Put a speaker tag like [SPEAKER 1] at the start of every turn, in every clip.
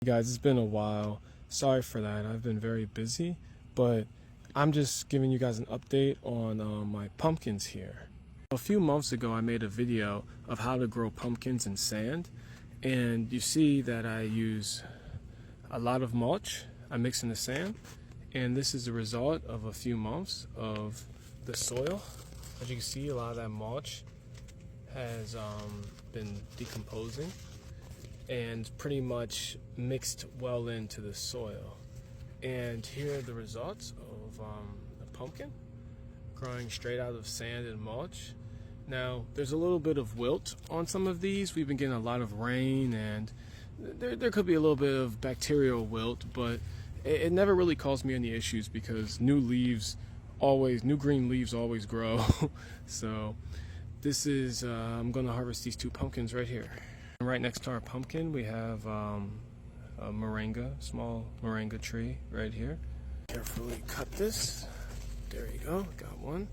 [SPEAKER 1] Guys, it's been a while. Sorry for that. I've been very busy, but I'm just giving you guys an update on my pumpkins here. A few months ago, I made a video of how to grow pumpkins in sand, and you see that I use a lot of mulch. I mix in the sand, and this is the result of a few months of the soil. As you can see, a lot of that mulch has been decomposing and pretty much mixed well into the soil. And here are the results of a pumpkin growing straight out of sand and mulch. Now, there's a little bit of wilt on some of these. We've been getting a lot of rain, and there could be a little bit of bacterial wilt, but it never really caused me any issues because new green leaves always grow. So this is, I'm gonna harvest these two pumpkins right here. Right next to our pumpkin, we have a small moringa tree right here. Carefully cut this. There you go, got one.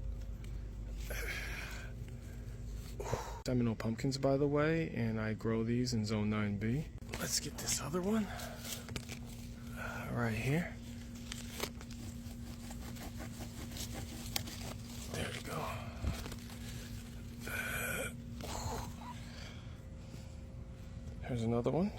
[SPEAKER 1] Seminole pumpkins, by the way, and I grow these in zone 9B. Let's get this other one right here. There you go. Here's another one.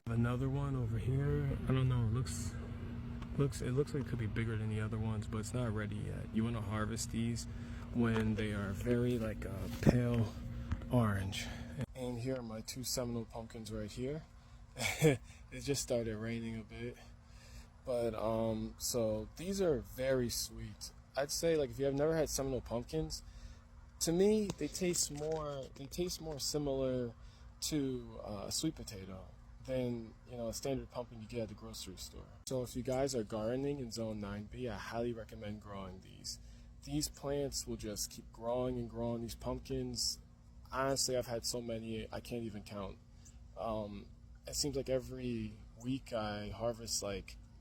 [SPEAKER 1] Another one over here. I don't know. It looks like it could be bigger than the other ones, but it's not ready yet. You want to harvest these when they are very pale orange. And here are my two Seminole pumpkins right here. It just started raining a bit, but so these are very sweet. I'd say if you have never had Seminole pumpkins, to me they taste more similar to a sweet potato than a standard pumpkin you get at the grocery store. So if you guys are gardening in zone 9B, I highly recommend growing these. These plants will just keep growing and growing. These pumpkins, honestly, I've had so many I can't even count. It seems like every week I harvest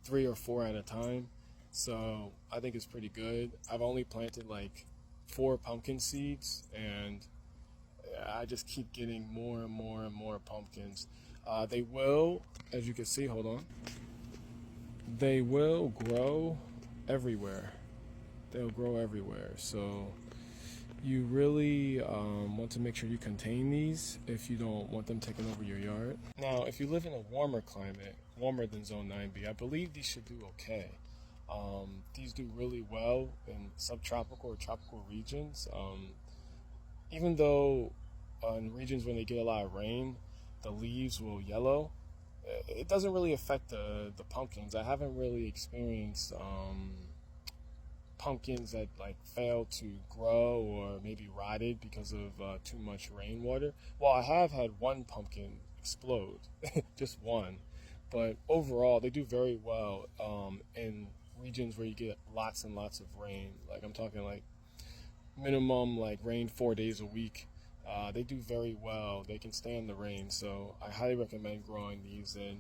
[SPEAKER 1] 3 or 4 at a time, so I think it's pretty good. I've only planted 4 pumpkin seeds, and I just keep getting more and more and more pumpkins. They will, as you can see, hold on, they will grow everywhere. They'll grow everywhere. So you really want to make sure you contain these if you don't want them taking over your yard. Now, if you live in a warmer climate, warmer than zone 9B, I believe these should do okay. These do really well in subtropical or tropical regions. Even though in regions when they get a lot of rain, the leaves will yellow, it doesn't really affect the pumpkins. I haven't really experienced pumpkins that fail to grow or maybe rotted because of too much rainwater. Well, I have had one pumpkin explode, just one, but overall they do very well in regions where you get lots and lots of rain. I'm talking minimum rain 4 days a week. They do very well. They can stand the rain, so I highly recommend growing these in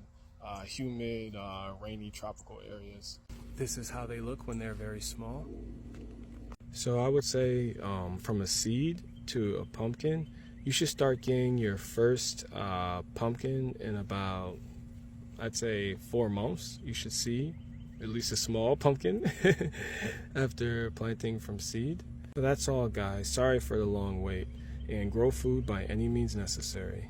[SPEAKER 1] humid, rainy, tropical areas. This is how they look when they're very small. So I would say from a seed to a pumpkin, you should start getting your first pumpkin in about, I'd say, 4 months. You should see at least a small pumpkin after planting from seed. So that's all, guys. Sorry for the long wait. And grow food by any means necessary.